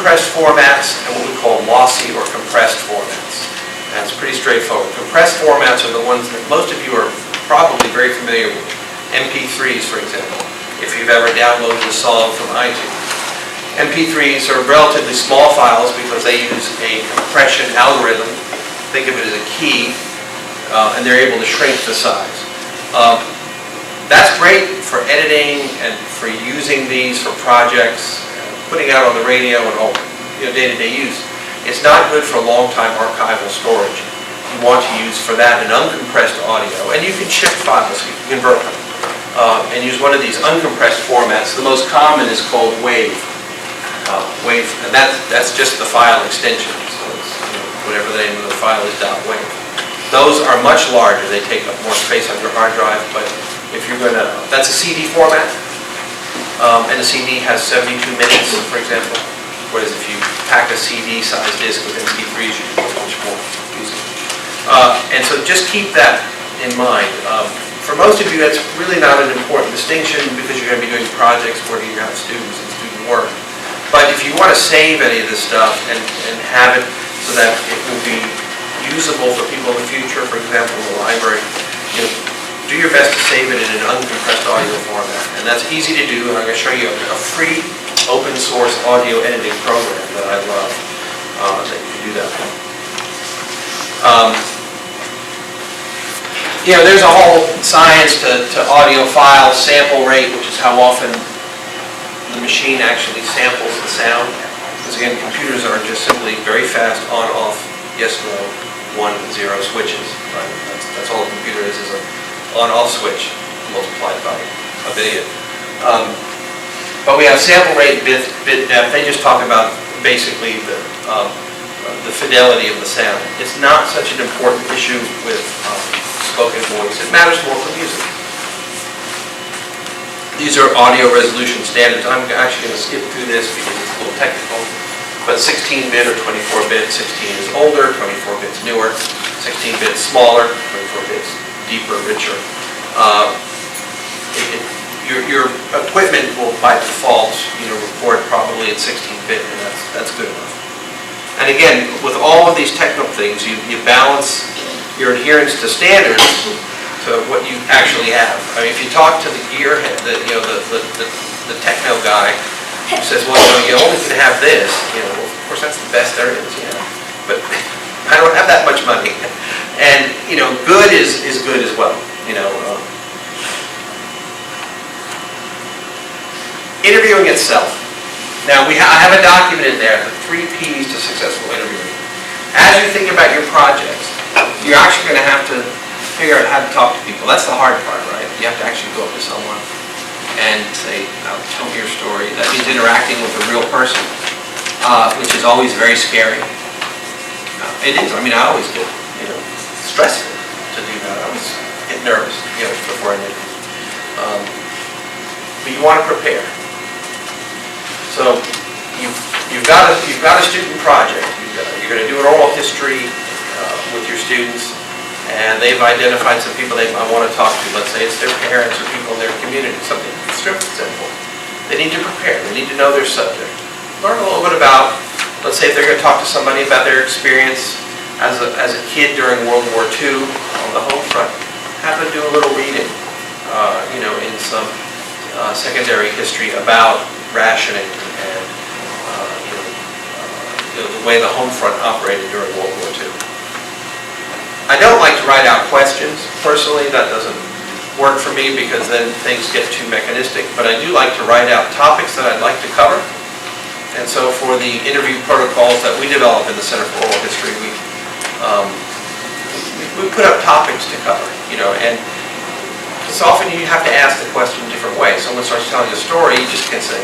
uncompressed formats and what we call lossy or compressed formats. And it's pretty straightforward. Compressed formats are the ones that most of you are probably very familiar with. MP3s, for example, if you've ever downloaded a song from iTunes. MP3s are relatively small files because they use a compression algorithm. Think of it as a key, and they're able to shrink the size. That's great for editing and for using these for projects, putting out on the radio and all, day-to-day use. It's not good for long-time archival storage. You want to use for that an uncompressed audio, and you can shift files, you can convert them, and use one of these uncompressed formats. The most common is called WAV. And that's just the file extension. So it's, whatever the name of the file is, .wav. Those are much larger. They take up more space on your hard drive, but if you're going to, that's a CD format. And a CD has 72 minutes, for example. Whereas if you pack a CD-sized disc with MP3s, you can put much more easily. And so just keep that in mind. For most of you, that's really not an important distinction because you're going to be doing projects where you have students and student work. But if you want to save any of this stuff and have it so that it will be usable for people in the future, for example, in the library, do your best to save it in an uncompressed audio format. And that's easy to do, and I'm going to show you a free open source audio editing program that I love that you can do that with. There's a whole science to audio file sample rate, which is how often the machine actually samples the sound. Because again, computers are just simply very fast on-off, yes, no, 1, 0 switches. Right? That's all a computer is an on-off switch multiplied by a billion. But we have sample rate, bit depth. They just talk about basically the fidelity of the sound. It's not such an important issue with spoken voice. It matters more for music. These are audio resolution standards. I'm actually going to skip through this because it's a little technical. But 16-bit or 24-bit, 16 is older, 24-bit's newer, 16-bit's smaller, 24-bit's deeper, richer. Your equipment will, by default, record probably at 16-bit, and that's good enough. And again, with all of these technical things, you balance your adherence to standards to what you actually have. I mean, if you talk to the gearhead, the techno guy, who says, well, you only can have this, well, of course that's the best there is, but I don't have that much money. And, good is good as well, Interviewing itself. Now, I have a document in there, the 3 Ps to successful interviewing. As you think about your projects, you're actually going to have to figure out how to talk to people. That's the hard part, right? You have to actually go up to someone and say, now tell me your story. That means interacting with a real person, which is always very scary. It is. I mean, I always get, stressful to do that. I always get nervous, before I interview. But you want to prepare. So you've got a student project. You're going to do an oral history with your students, and they've identified some people I want to talk to. Let's say it's their parents or people in their community. Something simple. They need to prepare. They need to know their subject. Learn a little bit about. Let's say if they're going to talk to somebody about their experience as a kid during World War II on the home front, have them do a little reading, in some secondary history about rationing and the way the home front operated during World War II. I don't like to write out questions. Personally, that doesn't work for me because then things get too mechanistic, but I do like to write out topics that I'd like to cover. And so for the interview protocols that we develop in the Center for Oral History, we put up topics to cover, and so often you have to ask the question in different ways. Someone starts telling a story, you just can't say,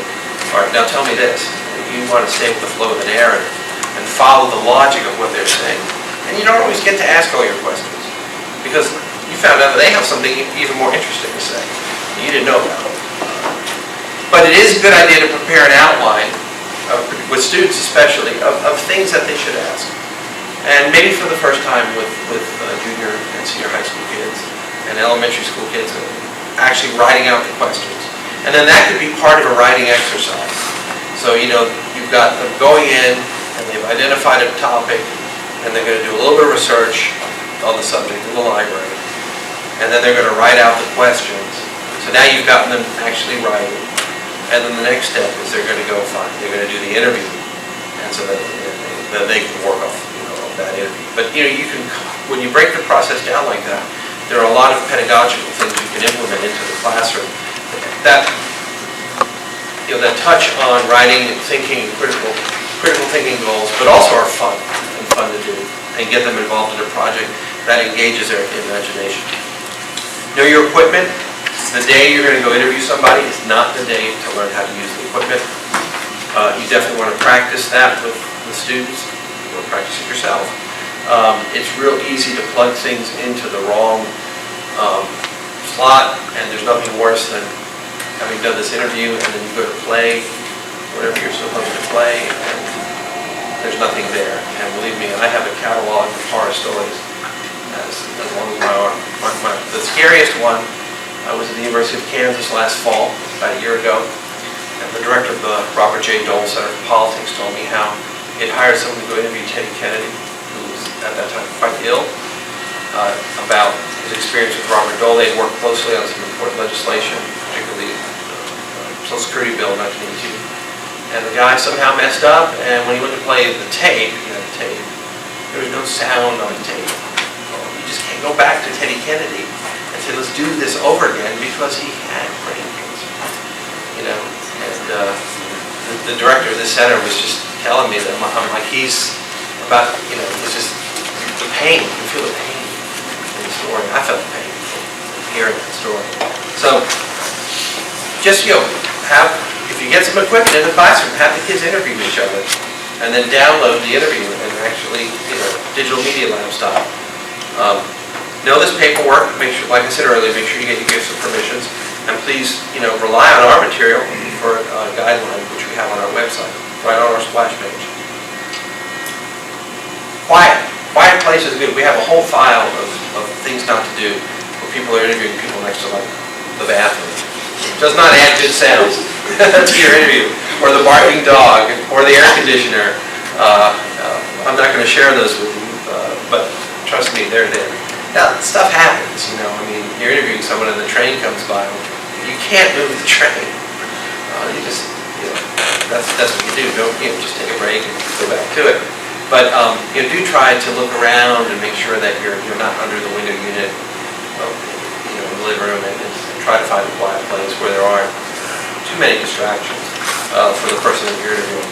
all right, now tell me this. You want to stay with the flow of the narrative and follow the logic of what they're saying. And you don't always get to ask all your questions because you found out that they have something even more interesting to say that you didn't know about. But it is a good idea to prepare an outline, with students especially, of things that they should ask. And maybe for the first time with junior and senior high school kids and elementary school kids, actually writing out the questions. And then that could be part of a writing exercise. So, you've got them going in, and they've identified a topic, and they're going to do a little bit of research on the subject in the library, and then they're going to write out the questions. So now you've gotten them actually writing, and then the next step is they're going to go they're going to do the interview, and so then they can work off that interview. But you can, when you break the process down like that, there are a lot of pedagogical things you can implement into the classroom that that touch on writing and thinking, critical thinking goals, but also are fun to do, and get them involved in a project that engages their imagination. Know your equipment. The day you're going to go interview somebody is not the day to learn how to use the equipment. You definitely want to practice that with the students. You want to practice it yourself. It's real easy to plug things into the wrong slot, and there's nothing worse than having done this interview and then you go to play whatever you're supposed to play, and there's nothing there. And believe me, I have a catalog of horror stories as long as my arm. The scariest one, I was at the University of Kansas last fall, about a year ago, and the director of the Robert J. Dole Center for Politics told me how he had hired someone to go interview Teddy Kennedy, who was at that time quite ill, about his experience with Robert Dole. They had worked closely on some important legislation, particularly the Social Security Bill in 1982. And the guy somehow messed up, and when he went to play the tape, there was no sound on the tape. You just can't go back to Teddy Kennedy and say, let's do this over again, because he had brain cancer. And the director of this center was just telling me that I'm like, he's about, it's just the pain. You can feel the pain in the story. I felt the pain from hearing that story. So just, if you get some equipment in the classroom, have the kids interview each other, and then download the interview and actually, digital media lab style. Know this paperwork. Make sure, like I said earlier, make sure you get your gifts and permissions, and please, rely on our material for a guideline, which we have on our website, right on our splash page. Quiet place is good. We have a whole file of things not to do where people are interviewing people next to the bathroom. It does not add good sounds to your interview, or the barking dog, or the air conditioner. I'm not going to share those with you, but trust me, they're there. Now, stuff happens, you're interviewing someone and the train comes by. You can't move the train. That's what you do. Don't just take a break and go back to it. But do try to look around and make sure that you're not under the window unit, in the living room, and try to find a quiet place where there aren't too many distractions for the person that you're interviewing.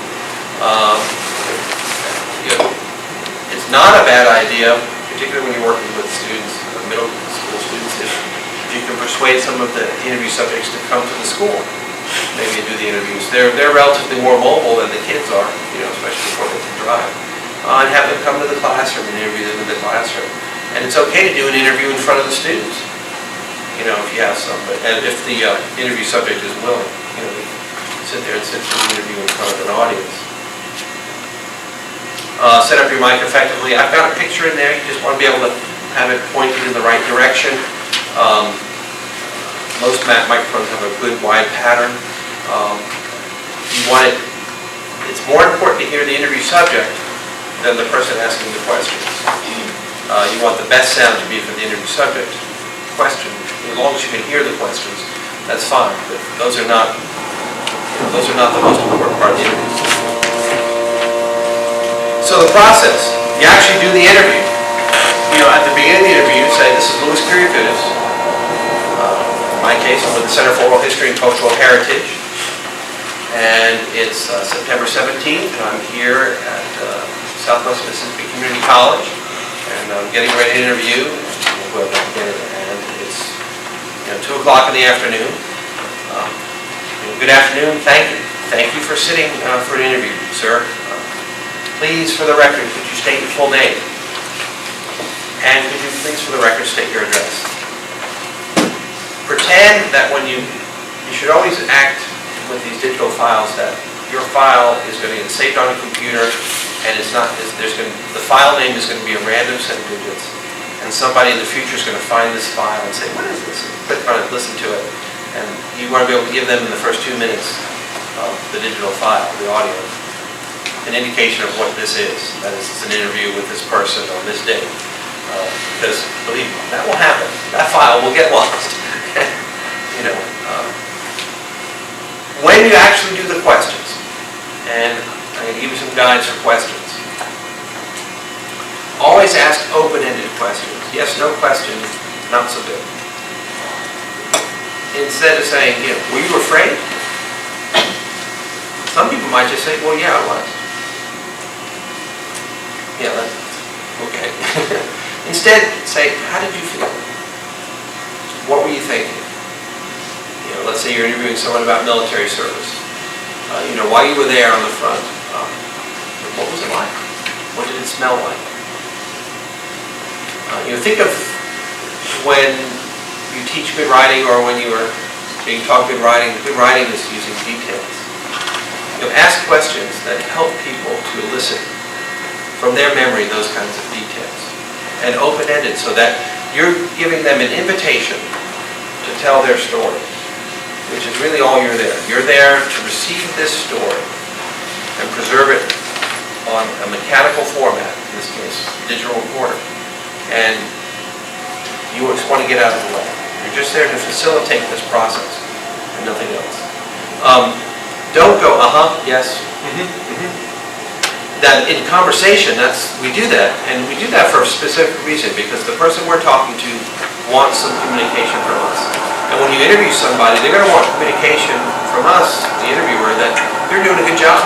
It's not a bad idea, particularly when you're working with students, middle school students, if you can persuade some of the interview subjects to come to the school, maybe and do the interviews. They're relatively more mobile than the kids are, especially before they can drive. And have them come to the classroom and interview them in the classroom. And it's okay to do an interview in front of the students, if you have some, and if the interview subject is willing, sit there and sit through the interview in front of an audience. Set up your mic effectively. I've got a picture in there. You just want to be able to have it pointed in the right direction. Most microphones have a good wide pattern. It's more important to hear the interview subject than the person asking the questions. You want the best sound to be for the interview subject question. As long as you can hear the questions, that's fine. But those are not the most important part of the interview. So the process, you actually do the interview. At the beginning of the interview, you say, this is Louis Kiriakoutis. In my case, I'm with the Center for Oral History and Cultural Heritage. And it's September 17th, and I'm here at Southwest Mississippi Community College. And I'm getting ready to interview. And it's 2 o'clock in the afternoon. Good afternoon. Thank you. Thank you for sitting for an interview, sir. Please, for the record, could you state your full name? And could you please, for the record, state your address? Pretend that when you should always act with these digital files that your file is going to get saved on a computer, and the file name is going to be a random set of digits, and somebody in the future is going to find this file and say, what is this? And click on it, listen to it, and you want to be able to give them in the first 2 minutes of the digital file, the audio, an indication of what this is. That is, it's an interview with this person on this day. Because, believe me, that will happen. That file will get lost. You know, when you actually do the questions, and I'm going to give you some guides for questions. Always ask open-ended questions. Yes, no question, not so good. Instead of saying, you know, were you afraid? Some people might just say, well, yeah, I was. Yeah, that's okay. Instead, say, how did you feel? What were you thinking? You know, let's say you're interviewing someone about military service. You know, while you were there on the front, what was it like? What did it smell like? You know, think of when you teach good writing or when you were being taught good writing. Good writing is using details. You know, ask questions that help people to elicit from their memory those kinds of details. And open-ended so that you're giving them an invitation to tell their story, which is really all you're there. You're there to receive this story and preserve it on a mechanical format, in this case, digital recorder. And you just want to get out of the way. You're just there to facilitate this process and nothing else. Don't go, yes, That in conversation, we do that, and we do that for a specific reason, because the person we're talking to wants some communication from us. And when you interview somebody, they're going to want communication from us, the interviewer, that you're doing a good job.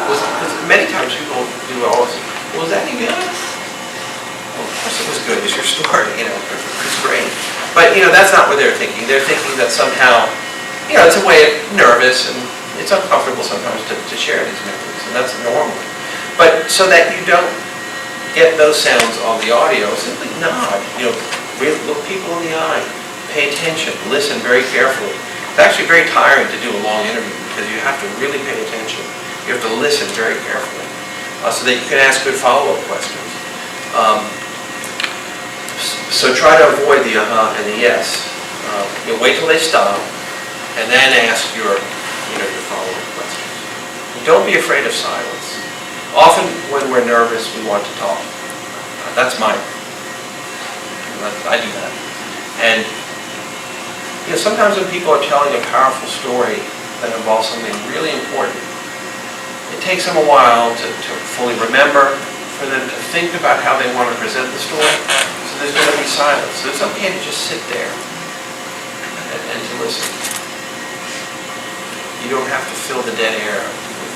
Because many times people do always, was that any good? Well, of course it was good. It's your story, you know, it's great. But, you know, that's not what they're thinking. They're thinking that somehow, you know, it's a way of nervous, and it's uncomfortable sometimes to share these memories, and that's normal. But so that you don't get those sounds on the audio, simply nod. You know, really look people in the eye, pay attention, listen very carefully. It's actually very tiring to do a long interview because you have to really pay attention. You have to listen very carefully so that you can ask good follow-up questions. So try to avoid the and the yes. You know, wait till they stop, and then ask your follow-up questions. Don't be afraid of silence. Often when we're nervous, we want to talk. That's mine. I do that. And you know, sometimes when people are telling a powerful story that involves something really important, it takes them a while to fully remember, for them to think about how they want to present the story. So there's going to be silence. So it's okay to just sit there and to listen. You don't have to fill the dead air with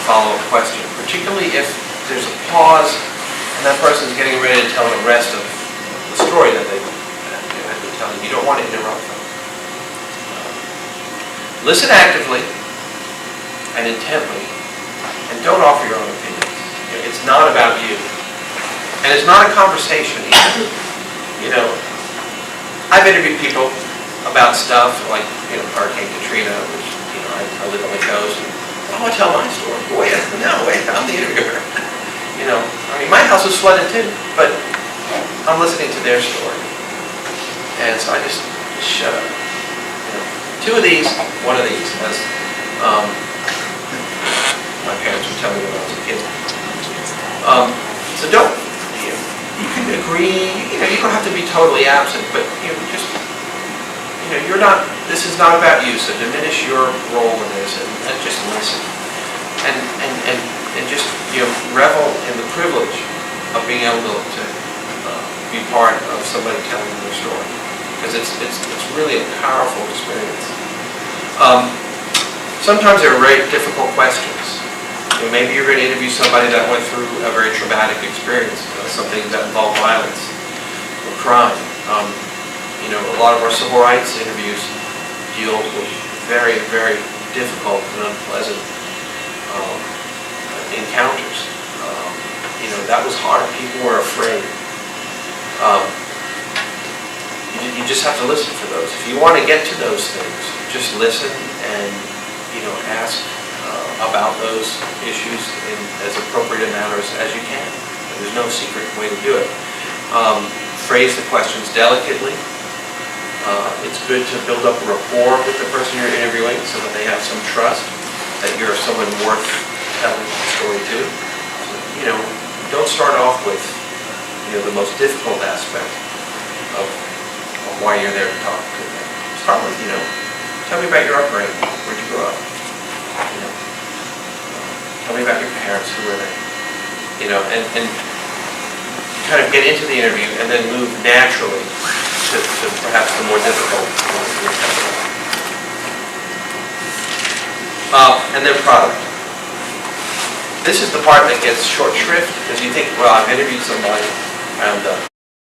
follow-up question, particularly if there's a pause and that person's getting ready to tell the rest of the story that they've been telling. You don't want to interrupt them. Listen actively and intently, and don't offer your own opinions. It's not about you. And it's not a conversation either. You know, I've interviewed people about stuff like, you know, Hurricane Katrina, which, you know, I live on the coast, and I want to tell my story. Wait, I'm the interviewer. You know, I mean, my house was flooded too, but I'm listening to their story. And so I just shut up. You know, two of these, one of these, as my parents would tell me when I was a kid. So don't, you can agree, you know, you don't have to be totally absent, but you know, just, you know, you're not, this is not about you, so diminish your role in this and just listen. And just, you know, revel in the privilege of being able to be part of somebody telling their story. Because it's really a powerful experience. Sometimes there are very difficult questions. You know, maybe you're going to interview somebody that went through a very traumatic experience, something that involved violence or crime. You know, a lot of our civil rights interviews deal with very, very difficult and unpleasant encounters. You know, that was hard. People were afraid. You just have to listen for those. If you want to get to those things, just listen and, you know, ask about those issues in as appropriate a manner as you can. There's no secret way to do it. Phrase the questions delicately. It's good to build up a rapport with the person you're interviewing so that they have some trust. that you're someone worth telling the story to. You know, don't start off with, you know, the most difficult aspect of why you're there to talk to them. Start with, you know, tell me about your upbringing. Where'd you grow up? You know, tell me about your parents. Who were they? You know, and kind of get into the interview and then move naturally to perhaps the more difficult ones. And then product. This is the part that gets short shrift because you think, well, I've interviewed somebody, I'm done.